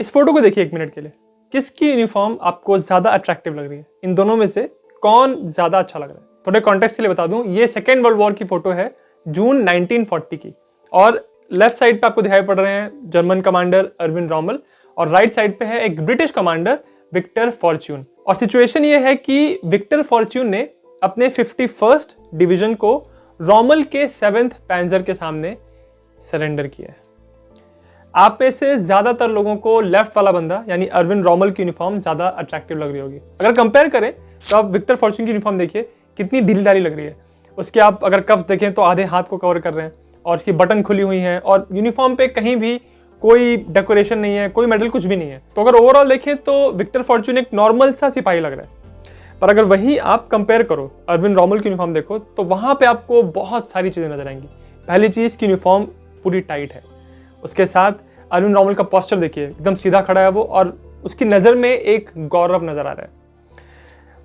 इस फोटो को देखिए 1 मिनट के लिए। किसकी यूनिफॉर्म आपको ज्यादा अट्रैक्टिव लग रही है? इन दोनों में से कौन ज्यादा अच्छा लग रहा है? थोड़े कॉन्टेक्स्ट के लिए बता दूं, ये सेकेंड वर्ल्ड वॉर की फोटो है, जून 1940 की। और लेफ्ट साइड पे आपको दिखाई पड़ रहे हैं जर्मन कमांडर अर्विन रॉमल, और राइट साइड पे है एक ब्रिटिश कमांडर विक्टर फॉर्च्यून। और सिचुएशन ये है कि विक्टर फॉर्च्यून ने अपने 51st डिवीजन को रॉमल के 7th पैंजर के सामने सरेंडर किया है। आप में से ज्यादातर लोगों को लेफ्ट वाला बंदा यानी अर्विन रॉमल की यूनिफॉर्म ज्यादा अट्रैक्टिव लग रही होगी। अगर कंपेयर करें तो आप विक्टर फॉर्च्यून की यूनिफॉर्म देखिए, कितनी ढीली ढाली लग रही है। उसके आप अगर कफ देखें तो आधे हाथ को कवर कर रहे हैं, और उसकी बटन खुली हुई है, और यूनिफॉर्म पे कहीं भी कोई डेकोरेशन नहीं है, कोई मेडल, कुछ भी नहीं है। तो अगर ओवरऑल देखें तो विक्टर फॉर्च्यून एक नॉर्मल सा सिपाही लग रहा है। पर अगर वही आप कंपेयर करो अर्विन रॉमल की यूनिफॉर्म देखो, तो वहां पे आपको बहुत सारी चीजें नजर आएंगी। पहली चीज की यूनिफॉर्म पूरी टाइट है। उसके साथ अर्विन रॉमल का पोस्चर देखिए, एकदम सीधा खड़ा है वो, और उसकी नजर में एक गौरव नजर आ रहा है।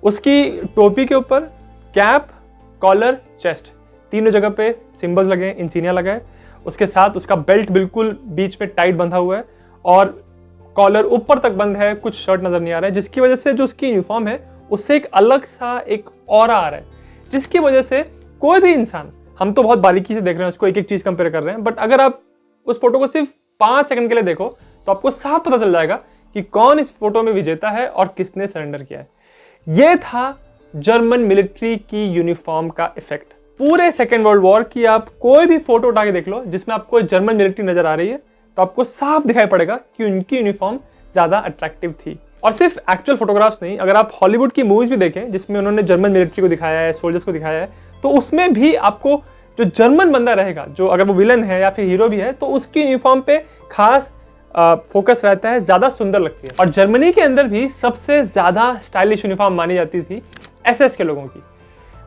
उसकी टोपी के ऊपर कैप, कॉलर, चेस्ट, तीनों जगह पे सिंबल्स लगे हैं, इंसिग्निया लगा है। उसके साथ उसका बेल्ट बिल्कुल बीच में टाइट बंधा हुआ है, और कॉलर ऊपर तक बंद है, कुछ शर्ट नजर नहीं आ रहा है, जिसकी वजह से जो उसकी यूनिफॉर्म है उससे एक अलग सा एक ऑरा आ रहा है, जिसकी वजह से कोई भी इंसान, हम तो बहुत बारीकी से देख रहे हैं उसको, एक एक चीज कंपेयर कर रहे हैं, बट अगर आप उस फोटो को सिर्फ 5 सेकंड के लिए देखो तो आपको साफ पता चल जाएगा कि कौन इस फोटो में विजेता है और किसने सरेंडर किया है। यह था जर्मन मिलिट्री की यूनिफॉर्म का इफेक्ट। पूरे सेकेंड वर्ल्ड वॉर की आप कोई भी फोटो उठा के देख लो जिसमें आपको जर्मन मिलिट्री नजर आ रही है, तो आपको साफ दिखाई पड़ेगा कि उनकी यूनिफॉर्म ज्यादा अट्रैक्टिव थी। और सिर्फ एक्चुअल फोटोग्राफ्स नहीं, अगर आप हॉलीवुड की मूवीज भी देखें जिसमें उन्होंने जर्मन मिलिट्री को दिखाया है, सोल्जर्स को दिखाया है, तो उसमें भी आपको जो जर्मन बंदा रहेगा, जो अगर वो विलन है या फिर हीरो भी है, तो उसकी यूनिफॉर्म पे खास फोकस रहता है, ज्यादा सुंदर लगती है। और जर्मनी के अंदर भी सबसे ज्यादा स्टाइलिश यूनिफॉर्म मानी जाती थी एसएस के लोगों की।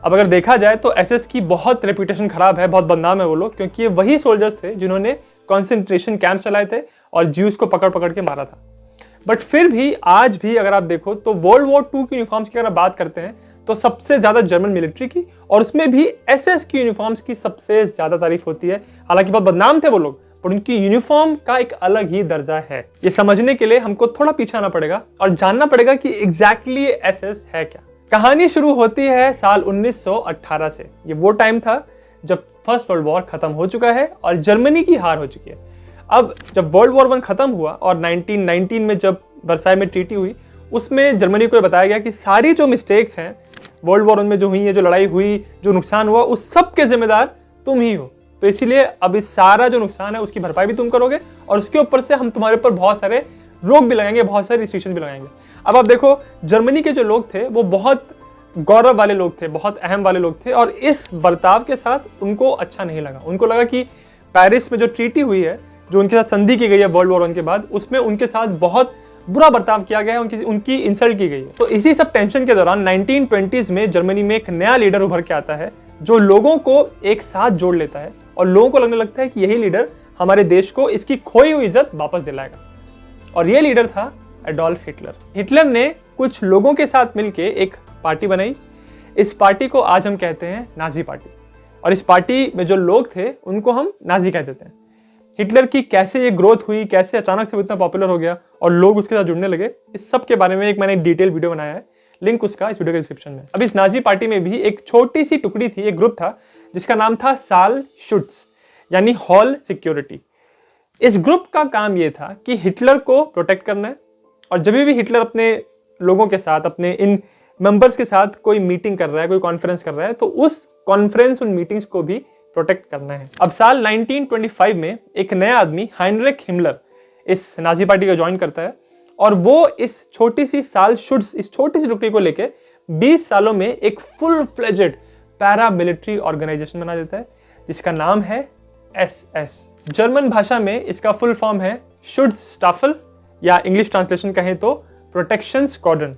अब अगर देखा जाए तो एसएस की बहुत रेपुटेशन खराब है, बहुत बदनाम है वो लोग, क्योंकि ये वही सोल्जर्स थे जिन्होंने कॉन्सेंट्रेशन कैंप चलाए थे और ज्यूज को पकड़ पकड़ के मारा था। बट फिर भी आज भी अगर आप देखो तो वर्ल्ड वॉर 2 की यूनिफॉर्म्स की अगर बात करते हैं तो सबसे ज्यादा जर्मन मिलिट्री की, और उसमें भी एसएस की यूनिफॉर्म्स की सबसे ज्यादा तारीफ होती है। हालांकि बहुत बदनाम थे वो लोग, पर उनकी यूनिफॉर्म का एक अलग ही दर्जा है। ये समझने के लिए हमको थोड़ा पीछे आना पड़ेगा और जानना पड़ेगा कि एग्जैक्टली एसएस है क्या। कहानी शुरू होती है साल 1918 से। ये वो टाइम था जब फर्स्ट वर्ल्ड वॉर खत्म हो चुका है और जर्मनी की हार हो चुकी है। अब जब वर्ल्ड वॉर 1 खत्म हुआ और 1919 में जब वर्साई में ट्रीटी हुई, उसमें जर्मनी को बताया गया कि सारी जो मिस्टेक्स हैं वर्ल्ड वॉर 1 में जो हुई है, जो लड़ाई हुई, जो नुकसान हुआ, उस सब के जिम्मेदार तुम ही हो। तो इसीलिए अब इस सारा जो नुकसान है उसकी भरपाई भी तुम करोगे, और उसके ऊपर से हम तुम्हारे ऊपर बहुत सारे रोक भी लगाएंगे, बहुत सारे रिस्ट्रिक्शन भी लगाएंगे। अब आप देखो, जर्मनी के जो लोग थे वो बहुत गौरव वाले लोग थे, बहुत अहम वाले लोग थे, और इस बर्ताव के साथ उनको अच्छा नहीं लगा। उनको लगा कि पेरिस में जो ट्रीटी हुई है, जो उनके साथ संधि की गई है वर्ल्ड वॉर 1 के बाद, उसमें उनके साथ बहुत बुरा बर्ताव किया गया है, उनकी इंसल्ट की गई है। तो इसी सब टेंशन के दौरान 1920s में जर्मनी में एक नया लीडर उभर के आता है जो लोगों को एक साथ जोड़ लेता है, और लोगों को लगने लगता है कि यही लीडर हमारे देश को इसकी खोई हुई इज्जत वापस दिलाएगा। और ये लीडर था एडोल्फ हिटलर। हिटलर ने कुछ लोगों के साथ मिलकर एक पार्टी बनाई। इस पार्टी को आज हम कहते हैं नाजी पार्टी, और इस पार्टी में जो लोग थे उनको हम नाजी कह देते हैं। हिटलर की कैसे ये ग्रोथ हुई, कैसे अचानक से वो इतना पॉपुलर हो गया और लोग उसके साथ जुड़ने लगे, इस सब के बारे में एक मैंने डिटेल वीडियो बनाया है, लिंक उसका इस वीडियो के डिस्क्रिप्शन में। अब इस नाजी पार्टी में भी एक छोटी सी टुकड़ी थी, एक ग्रुप था जिसका नाम था साल शुट्स, यानी हॉल सिक्योरिटी। इस ग्रुप का काम यह था कि हिटलर को प्रोटेक्ट करना है, और जब भी हिटलर अपने लोगों के साथ, अपने इन मेंबर्स के साथ कोई मीटिंग कर रहा है, कोई कॉन्फ्रेंस कर रहा है, तो उस कॉन्फ्रेंस, उन मीटिंग्स को भी प्रोटेक्ट करना है। अब साल 1925 में एक नया आदमी हाइनरिक हिमलर इस नाजी पार्टी को ज्वाइन करता है, और वो इस छोटी सी साल शुट्स, इस छोटी सी टुकड़ी को लेकर 20 सालों में एक full fledged paramilitary organisation बना देता है जिसका नाम है एसएस। जर्मन भाषा में इसका फुल फॉर्म है शुट्ज़स्टाफल, या इंग्लिश ट्रांसलेशन कहें तो प्रोटेक्शन स्क्वाड्रन।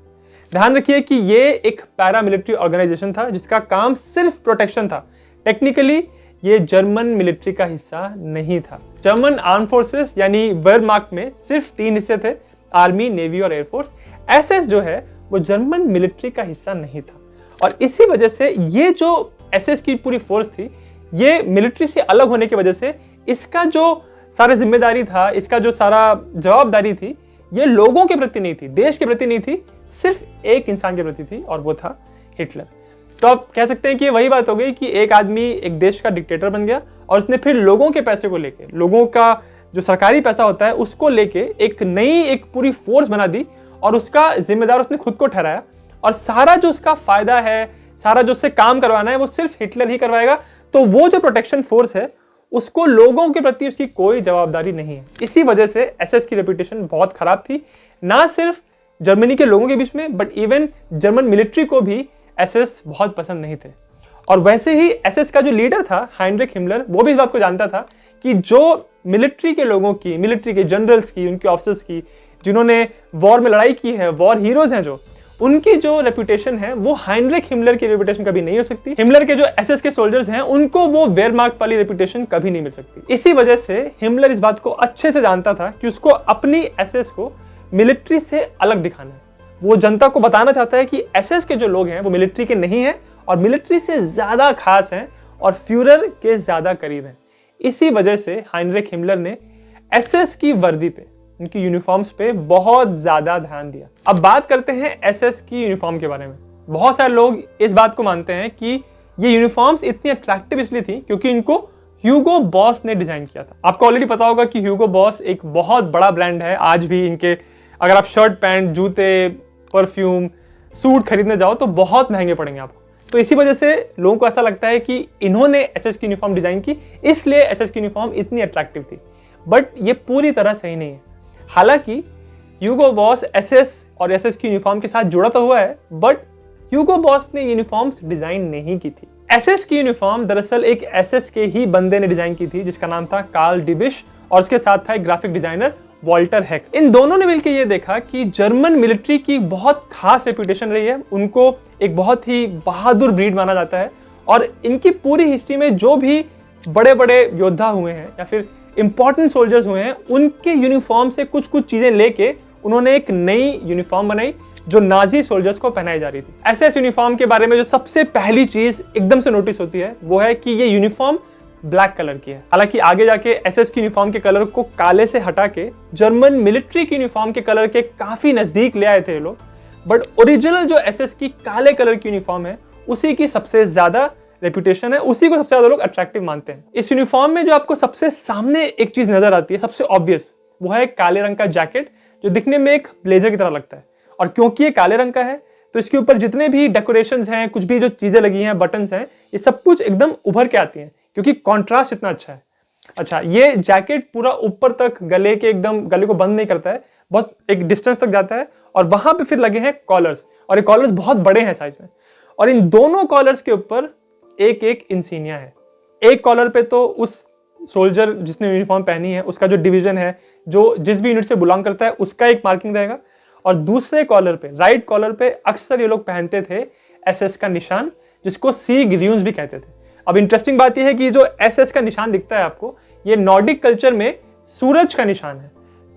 ध्यान रखिए कि ये एक पैरा मिलिट्री ऑर्गेनाइजेशन था जिसका काम सिर्फ प्रोटेक्शन था। टेक्निकली ये जर्मन मिलिट्री का हिस्सा नहीं था। जर्मन आर्म फोर्सेस यानी वेयरमार्क में सिर्फ 3 हिस्से थे, आर्मी, नेवी और एयरफोर्स। एसएस जो है वो जर्मन मिलिट्री का हिस्सा नहीं था, और इसी वजह से ये जो एसएस की पूरी फोर्स थी, ये मिलिट्री से अलग होने की वजह से इसका जो सारा जिम्मेदारी था, इसका जो सारा जवाबदारी थी, ये लोगों के प्रति नहीं थी, देश के प्रति नहीं थी, सिर्फ एक इंसान के प्रति थी और वो था हिटलर। तो आप कह सकते हैं कि वही बात हो गई कि एक आदमी एक देश का डिक्टेटर बन गया और उसने फिर लोगों के पैसे को लेके, लोगों का जो सरकारी पैसा होता है उसको लेके एक पूरी फोर्स बना दी और उसका जिम्मेदार उसने खुद को ठहराया और सारा जो उसका फायदा है, सारा जो उससे काम करवाना है वो सिर्फ हिटलर ही करवाएगा। तो वो जो प्रोटेक्शन फोर्स है उसको लोगों के प्रति उसकी कोई जवाबदारी नहीं है। इसी वजह से एसएस की रेपुटेशन बहुत खराब थी, ना सिर्फ जर्मनी के लोगों के बीच में बट इवन जर्मन मिलिट्री को भी एसएस बहुत पसंद नहीं थे। और वैसे ही एसएस का जो लीडर था हाइनरिक हिमलर, वो भी इस बात को जानता था कि जो मिलिट्री के लोगों की, मिलिट्री के जनरल्स की, उनके ऑफिसर्स की, जिन्होंने वॉर में लड़ाई की है, वॉर हीरोज हैं जो, उनकी जो रेपुटेशन है वो हाइनरिक हिमलर की रेपुटेशन कभी नहीं हो सकती। हिमलर के जो एसएस के सोल्जर्स हैं उनको वो वेयरमार्क वाली रेपुटेशन कभी नहीं मिल सकती। इसी वजह से हिमलर इस बात को अच्छे से जानता था कि उसको अपनी एसएस को मिलिट्री से अलग दिखाना है। वो जनता को बताना चाहता है कि एसएस के जो लोग हैं वो मिलिट्री के नहीं हैं और मिलिट्री से ज्यादा खास हैं और फ्यूरर के ज्यादा करीब हैं। इसी वजह से हाइनरिक हिमलर ने एसएस की वर्दी पे, उनकी यूनिफॉर्म्स पे बहुत ज्यादा ध्यान दिया। अब बात करते हैं एसएस की यूनिफॉर्म के बारे में। बहुत सारे लोग इस बात को मानते हैं कि ये यूनिफॉर्म्स इतनी अट्रैक्टिव इसलिए थी क्योंकि इनको ह्यूगो बॉस ने डिजाइन किया था। आपको ऑलरेडी पता होगा कि ह्यूगो बॉस एक बहुत बड़ा ब्रांड है। आज भी इनके अगर आप शर्ट, पैंट, जूते, परफ्यूम, सूट खरीदने जाओ तो बहुत महंगे पड़ेंगे आपको। तो इसी वजह से लोगों को ऐसा लगता है कि इन्होंने एसएस की यूनिफॉर्म डिजाइन की, इसलिए एसएस की यूनिफॉर्म इतनी अट्रैक्टिव थी। बट ये पूरी तरह सही नहीं है। हालांकि ह्यूगो बॉस एसएस और एसएस की यूनिफॉर्म के साथ जुड़ा तो हुआ है, बट ह्यूगो बॉस ने यूनिफॉर्म्स डिजाइन नहीं की थी। एसएस की यूनिफॉर्म दरअसल एक एसएस के ही बंदे ने डिजाइन की थी जिसका नाम था कार्ल डिबिश और उसके साथ था एक ग्राफिक डिजाइनर वॉल्टर हेक। इन दोनों ने मिलकर ये देखा कि जर्मन मिलिट्री की बहुत खास रेपुटेशन रही है, उनको एक बहुत ही बहादुर ब्रीड माना जाता है और इनकी पूरी हिस्ट्री में जो भी बड़े बड़े योद्धा हुए हैं या फिर इंपॉर्टेंट सोल्जर्स हुए हैं, उनके यूनिफॉर्म से कुछ कुछ चीजें लेके उन्होंने एक नई यूनिफॉर्म बनाई जो नाजी सोल्जर्स को पहनाई जा रही थी। एसएस यूनिफॉर्म के बारे में जो सबसे पहली चीज एकदम से नोटिस होती है वो है कि ये यूनिफॉर्म ब्लैक कलर की है। हालांकि आगे जाके एसएस की यूनिफॉर्म के कलर को काले से हटा के जर्मन मिलिट्री की यूनिफॉर्म के कलर के काफी नजदीक ले आए थे ये लोग, बट ओरिजिनल जो एसएस की काले कलर की यूनिफॉर्म है उसी की सबसे ज्यादा रेपुटेशन है, उसी को सबसे ज्यादा लोग अट्रैक्टिव मानते हैं। इस यूनिफॉर्म में जो आपको सबसे सामने एक चीज नजर आती है, सबसे ऑब्वियस, वो है काले रंग का जैकेट जो दिखने में एक ब्लेजर की तरह लगता है। और क्योंकि ये काले रंग का है तो इसके ऊपर जितने भी डेकोरेशंस हैं, कुछ भी जो चीजें लगी हैं, बटन्स हैं, ये सब कुछ एकदम उभर के आती हैं क्योंकि कॉन्ट्रास्ट इतना अच्छा है। अच्छा, ये जैकेट पूरा ऊपर तक गले के एकदम गले को बंद नहीं करता है, बहुत एक डिस्टेंस तक जाता है और वहां पे फिर लगे हैं कॉलर्स और ये कॉलर्स बहुत बड़े हैं साइज में। और इन दोनों कॉलर्स के ऊपर एक एक इंसिनिया है। एक कॉलर पे तो उस सोल्जर जिसने यूनिफॉर्म पहनी है उसका जो डिवीजन है, जो जिस भी यूनिट से बिलोंग करता है, उसका एक मार्किंग रहेगा। और दूसरे कॉलर पे, राइट कॉलर पे अक्सर ये लोग पहनते थे एसएस का निशान, जिसको सीग र्यून्स भी कहते थे। अब इंटरेस्टिंग बात यह है कि जो एसएस का निशान दिखता है आपको, ये नॉर्डिक कल्चर में सूरज का निशान है।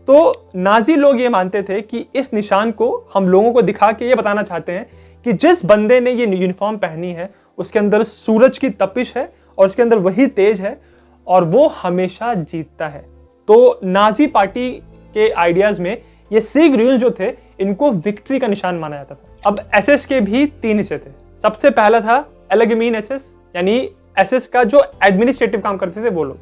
तो नाजी लोग ये मानते थे कि इस निशान को हम लोगों को दिखा के ये बताना चाहते हैं कि जिस बंदे ने ये यूनिफॉर्म पहनी है उसके अंदर सूरज की तपिश है और उसके अंदर वही तेज है और वो हमेशा जीतता है। तो नाजी पार्टी के आइडियाज में ये सीग र्यून्स जो थे, इनको विक्ट्री का निशान माना जाता था। अब एसएस के भी 3 हिस्से थे। सबसे पहला था एलेगेमीन एसएस, यानी एसएस का जो एडमिनिस्ट्रेटिव काम करते थे वो लोग।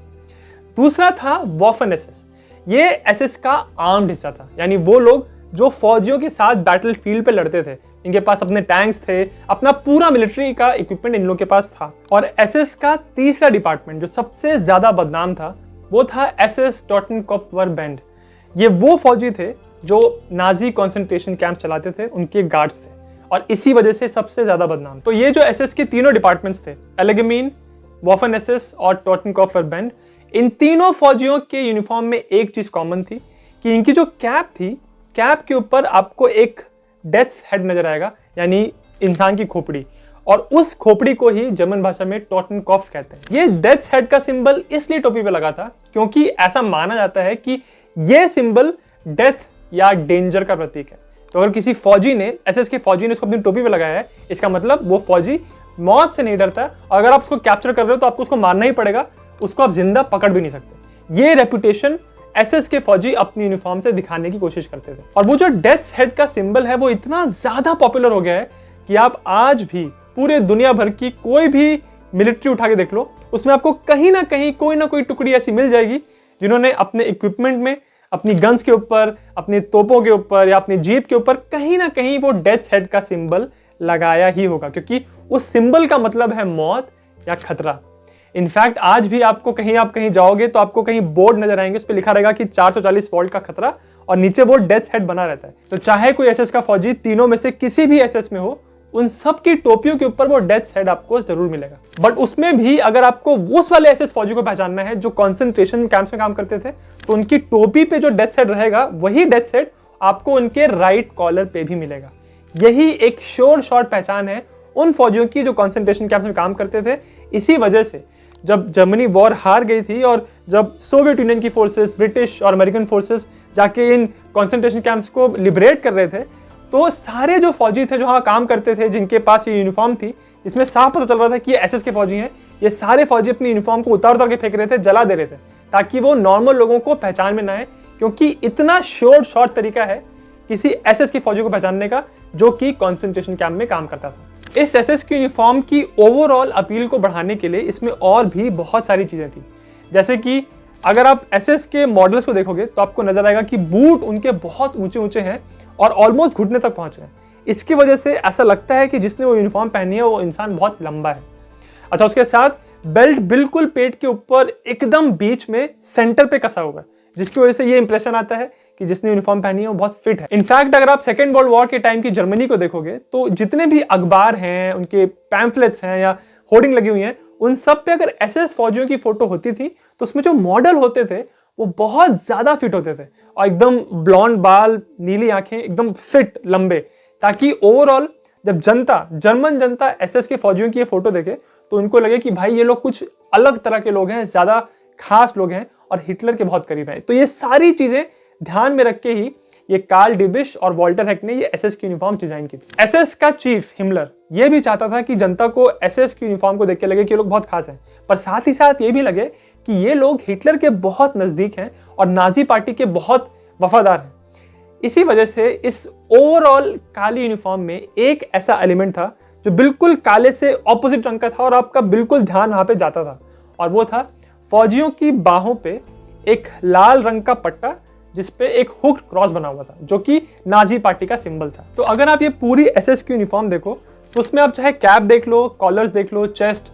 दूसरा था वॉफन एसएस, ये एसएस का आर्म्ड हिस्सा था, यानी वो लोग जो फौजियों के साथ बैटल फील्ड पे लड़ते थे। इनके पास अपने टैंक्स थे, अपना पूरा मिलिट्री का इक्विपमेंट इन लोगों के पास था। और एसएस का तीसरा डिपार्टमेंट जो सबसे ज्यादा बदनाम था वो था एसएस टोटेनकॉपफरबैंड। ये वो फौजी थे जो नाजी कॉन्सेंट्रेशन कैंप चलाते थे, उनके गार्ड्स थे और इसी वजह से सबसे ज्यादा बदनाम। तो ये जो एसएस के तीनों डिपार्टमेंट्स थे, एलेगेमीन, वॉफन एसएस और टोटेनकॉपफरबैंड, इन तीनों फौजियों के यूनिफॉर्म में एक चीज कॉमन थी कि इनकी जो कैप थी, कैप के ऊपर आपको एक डेथ्स हेड नजर आएगा, यानी इंसान की खोपड़ी, और उस खोपड़ी को ही जर्मन भाषा में टोटेनकॉफ कहते हैं। ये डेथ्स हेड का सिंबल इसलिए टोपी पे लगा था क्योंकि ऐसा माना जाता है कि ये सिंबल डेथ या डेंजर का प्रतीक है। तो अगर किसी फौजी ने, एसएस के फौजी ने इसको अपनी टोपी पे लगाया है, इसका मतलब वो फौजी मौत से नहीं डरता, और अगर आप उसको कैप्चर कर रहे हो तो आपको उसको मारना ही पड़ेगा, उसको आप जिंदा पकड़ भी नहीं सकते। ये रेपुटेशन एसएस के फौजी अपनी यूनिफॉर्म से दिखाने की कोशिश करते थे। और वो जो डेथ्स हेड का सिंबल है वो इतना ज्यादा पॉपुलर हो गया है कि आप आज भी पूरे दुनिया भर की कोई भी मिलिट्री उठा के देख लो, उसमें आपको कहीं ना कहीं कोई ना कोई टुकड़ी ऐसी मिल जाएगी जिन्होंने अपने इक्विपमेंट में, अपनी गन्स के ऊपर, अपनी तोपों के ऊपर या अपनी जीप के ऊपर कहीं ना कहीं वो डेथ्स हेड का सिंबल लगाया ही होगा, क्योंकि उस सिंबल का मतलब है मौत या खतरा। इनफैक्ट आज भी आप कहीं जाओगे तो आपको कहीं बोर्ड नजर आएंगे, उस पर लिखा रहेगा कि 440 वोल्ट का खतरा और नीचे वो डेथ हेड बना रहता है। तो चाहे कोई एसएस का फौजी तीनों में से किसी भी एसएस में हो, उन सब की टोपियों के ऊपर वो डेथ हेड आपको जरूर मिलेगा। बट उसमें भी अगर आपको उस वाले एसएस फौजी को पहचानना है जो कॉन्सेंट्रेशन कैंप्स में काम करते थे, तो उनकी टोपी पे जो डेथ हेड रहेगा वही डेथ हेड आपको उनके राइट कॉलर पे भी मिलेगा। यही एक श्योर शॉर्ट पहचान है उन फौजियों की जो कॉन्सेंट्रेशन कैंप्स में काम करते थे। इसी वजह से जब जर्मनी वॉर हार गई थी और जब सोवियत यूनियन की फोर्सेस, ब्रिटिश और अमेरिकन फोर्सेस जाके इन कॉन्सेंट्रेशन कैंप्स को लिबरेट कर रहे थे, तो सारे जो फौजी थे जो वहाँ काम करते थे, जिनके पास ये यूनिफॉर्म थी जिसमें साफ पता चल रहा था कि ये एसएस के फौजी हैं, ये सारे फौजी अपनी यूनिफॉर्म को उतार के फेंक रहे थे, जला दे रहे थे, ताकि वो नॉर्मल लोगों को पहचान में ना आए, क्योंकि इतना शॉर्ट तरीका है किसी एसएस के फौजी को पहचानने का जो कि कॉन्सेंट्रेशन कैंप में काम करता था। इस एसएस की यूनिफॉर्म की ओवरऑल अपील को बढ़ाने के लिए इसमें और भी बहुत सारी चीजें थी, जैसे कि अगर आप एसएस के मॉडल्स को देखोगे तो आपको नजर आएगा कि बूट उनके बहुत ऊंचे हैं और ऑलमोस्ट घुटने तक पहुंच रहे हैं। इसकी वजह से ऐसा लगता है कि जिसने वो यूनिफॉर्म पहनी है वो इंसान बहुत लंबा है। अच्छा, उसके साथ बेल्ट बिल्कुल पेट के ऊपर एकदम बीच में सेंटर पे कसा हुआ है, जिसकी वजह से ये इंप्रेशन आता है कि जिसने यूनिफॉर्म पहनी है वो बहुत फिट है। इनफैक्ट अगर आप सेकेंड वर्ल्ड वॉर के टाइम की जर्मनी को देखोगे तो जितने भी अखबार हैं, उनके पैम्फलेट्स हैं या होर्डिंग लगी हुई हैं, उन सब पे अगर एसएस फौजियों की फोटो होती थी तो उसमें जो मॉडल होते थे वो बहुत ज्यादा फिट होते थे और एकदम ब्लॉन्ड बाल, नीली आंखें, एकदम फिट, लंबे, ताकि ओवरऑल जब जर्मन जनता एसएस के फौजियों की ये फोटो देखे तो उनको लगे कि भाई ये लोग कुछ अलग तरह के लोग हैं, ज्यादा खास लोग हैं और हिटलर के बहुत करीब हैं। तो ये सारी चीजें ध्यान में रख के ही ये कार्ल डिबिश और वॉल्टर हेक ने ये एसएस की यूनिफॉर्म डिजाइन की थी। एसएस का चीफ हिमलर ये भी चाहता था कि जनता को एसएस की यूनिफॉर्म को देख के लगे कि ये लोग बहुत खास हैं, पर साथ ही साथ ये भी लगे कि ये लोग हिटलर के बहुत नजदीक हैं और नाजी पार्टी के बहुत वफादार हैं। इसी वजह से इस ओवरऑल काली यूनिफॉर्म में एक ऐसा एलिमेंट था जो बिल्कुल काले से ऑपोजिट रंग का था और आपका बिल्कुल ध्यान वहां पे जाता था, और वो था फौजियों की बाहों पे एक लाल रंग का पट्टा जिसपे एक हुक क्रॉस बना हुआ था, जो कि नाजी पार्टी का सिंबल था। तो अगर आप ये पूरी एसएस की यूनिफॉर्म देखो तो उसमें आप चाहे कैप देख लो, कॉलर्स देख लो, चेस्ट,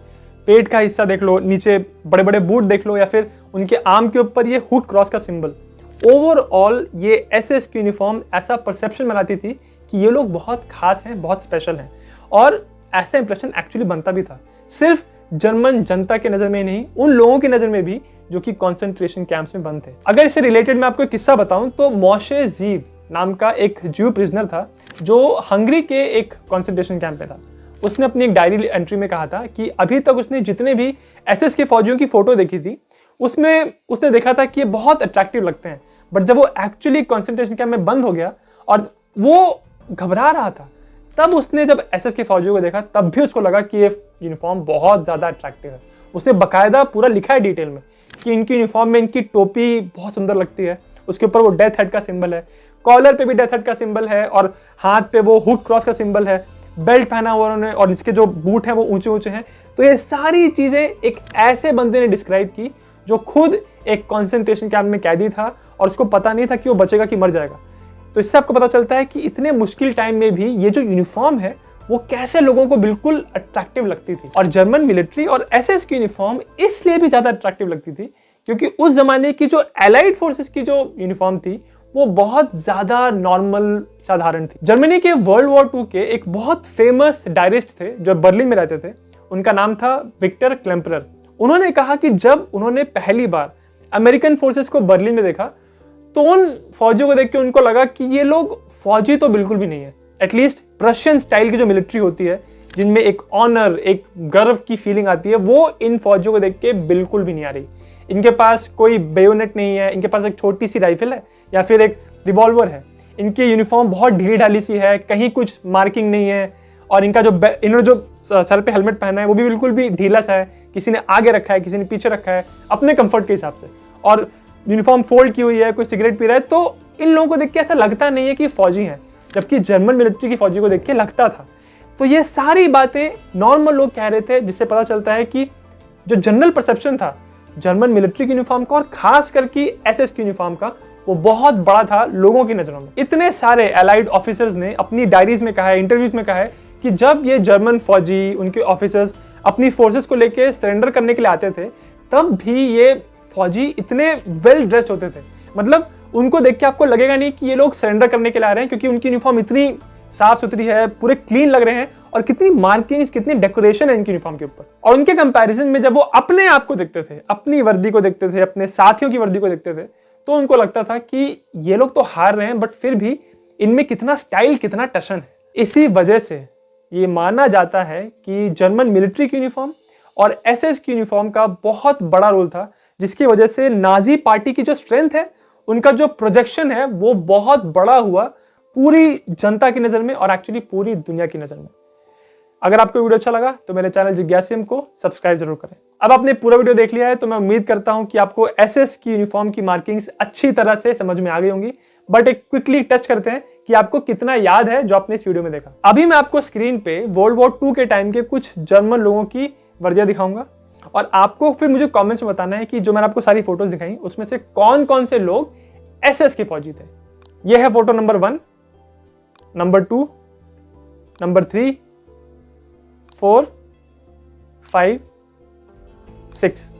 पेट का हिस्सा देख लो, नीचे बड़े बड़े बूट देख लो, या फिर उनके आर्म के ऊपर ये हुक क्रॉस का सिंबल, ओवरऑल ये एसएस की यूनिफॉर्म ऐसा परसेप्शन बनाती थी कि ये लोग बहुत खास हैं, बहुत स्पेशल हैं, और ऐसा इंप्रेशन एक्चुअली बनता भी था, सिर्फ जर्मन जनता के नजर में नहीं, उन लोगों की नजर में भी जो कि कॉन्सेंट्रेशन कैंप्स में बंद थे। अगर इससे रिलेटेड मैं आपको एक किस्सा बताऊं तो मोशे ज़ीव नाम का एक ज्यू प्रिजनर था जो हंगरी के एक कॉन्सेंट्रेशन कैंप में था। उसने अपनी एक डायरी एंट्री में कहा था कि अभी तक उसने जितने भी एसएस के फौजियों की फोटो देखी थी उसमें उसने देखा था कि ये बहुत अट्रैक्टिव लगते हैं, बट जब वो एक्चुअली कॉन्सेंट्रेशन कैंप में बंद हो गया और वो घबरा रहा था, तब उसने जब एसएस के फौजियों को देखा तब भी उसको लगा कि ये यूनिफॉर्म बहुत ज्यादा अट्रैक्टिव है। उसने बकायदा पूरा लिखा है डिटेल में कि इनकी यूनिफॉर्म में इनकी टोपी बहुत सुंदर लगती है, उसके ऊपर वो डेथ हेड का सिंबल है, कॉलर पे भी डेथ हेड का सिंबल है और हाथ पे वो हुक क्रॉस का सिंबल है, बेल्ट पहना हुआ उन्होंने और इसके जो बूट हैं वो ऊंचे ऊंचे हैं। तो ये सारी चीजें एक ऐसे बंदे ने डिस्क्राइब की जो खुद एक कॉन्सेंट्रेशन कैंप में कैदी था और उसको पता नहीं था कि वो बचेगा कि मर जाएगा। तो इससे आपको पता चलता है कि इतने मुश्किल टाइम में भी ये जो यूनिफॉर्म है वो कैसे लोगों को बिल्कुल अट्रैक्टिव लगती थी। और जर्मन मिलिट्री और एसएस की यूनिफॉर्म इसलिए भी ज्यादा अट्रैक्टिव लगती थी क्योंकि उस जमाने की जो एलाइड फोर्सेस की जो यूनिफॉर्म थी वो बहुत ज्यादा नॉर्मल, साधारण थी। जर्मनी के वर्ल्ड वॉर 2 के एक बहुत फेमस डायरिस्ट थे जो बर्लिन में रहते थे, उनका नाम था विक्टर क्लेम्परर। उन्होंने कहा कि जब उन्होंने पहली बार अमेरिकन फोर्सेस को बर्लिन में देखा तो उन फौजियों को देख के उनको लगा कि ये लोग फौजी तो बिल्कुल भी नहीं है, एटलीस्ट प्रशियन स्टाइल की जो मिलिट्री होती है जिनमें एक ऑनर, एक गर्व की फीलिंग आती है, वो इन फौजियों को देख के बिल्कुल भी नहीं आ रही। इनके पास कोई बेयोनेट नहीं है, इनके पास एक छोटी सी राइफल है या फिर एक रिवॉल्वर है, इनकी यूनिफॉर्म बहुत ढीली ढाली सी है, कहीं कुछ मार्किंग नहीं है, और इनका जो इन्होंने जो सर पे हेलमेट पहना है वो भी बिल्कुल भी ढीला सा है, किसी ने आगे रखा है, किसी ने पीछे रखा है अपने कंफर्ट के हिसाब से। और यूनिफॉर्म फोल्ड की हुई है, कोई सिगरेट पी रहा है, तो इन लोगों को देख के ऐसा लगता नहीं है कि फौजी हैं, जबकि जर्मन मिलिट्री की फौजी को देख के लगता था। तो ये सारी बातें नॉर्मल लोग कह रहे थे, जिससे पता चलता है कि जो जनरल परसेप्शन था जर्मन मिलिट्री की यूनिफॉर्म का और खास करके एसएस की यूनिफॉर्म का, वो बहुत बड़ा था लोगों की नजरों में। इतने सारे एलाइड ऑफिसर्स ने अपनी डायरीज में कहा है, इंटरव्यूज में कहा है कि जब ये जर्मन फौजी, उनके ऑफिसर्स अपनी फोर्सेस को लेके सरेंडर करने के लिए आते थे, तब भी ये फौजी इतने वेल ड्रेस्ड होते थे। मतलब उनको देख के आपको लगेगा नहीं कि ये लोग सरेंडर करने के लिए आ रहे हैं, क्योंकि उनकी यूनिफॉर्म इतनी साफ सुथरी है, पूरे क्लीन लग रहे हैं, और कितनी मार्किंग्स, कितनी डेकोरेशन है इनकी यूनिफॉर्म के ऊपर। और उनके कंपैरिजन में जब वो अपने आप को देखते थे, अपनी वर्दी को देखते थे, अपने साथियों की वर्दी को देखते थे, तो उनको लगता था कि ये लोग तो हार रहे हैं, बट फिर भी इनमें कितना स्टाइल, कितना टशन है। इसी वजह से ये माना जाता है कि जर्मन मिलिट्री की यूनिफॉर्म और एसएस की यूनिफॉर्म का बहुत बड़ा रोल था, जिसकी वजह से नाजी पार्टी की जो स्ट्रेंथ है, उनका जो प्रोजेक्शन है, वो बहुत बड़ा हुआ पूरी जनता की नजर में और एक्चुअली पूरी दुनिया की नजर में। अगर आपको वीडियो अच्छा लगा तो मेरे चैनल जिज्ञासियम को सब्सक्राइब जरूर करें। अब आपने पूरा वीडियो देख लिया है, तो मैं उम्मीद करता हूं कि आपको एसएस की यूनिफॉर्म की मार्किंग्स अच्छी तरह से समझ में आ गई होंगी। बट एक क्विकली टेस्ट करते हैं कि आपको कितना याद है जो आपने इस वीडियो में देखा। अभी मैं आपको स्क्रीन पे वर्ल्ड वॉर 2 के टाइम के कुछ जर्मन लोगों की वर्दियां दिखाऊंगा, और आपको फिर मुझे कमेंट्स में बताना है कि जो मैंने आपको सारी फोटोज दिखाई उसमें से कौन कौन से लोग एसएस के फौजी थे। यह है फोटो नंबर 1, नंबर 2, नंबर 3, 4, 5, 6।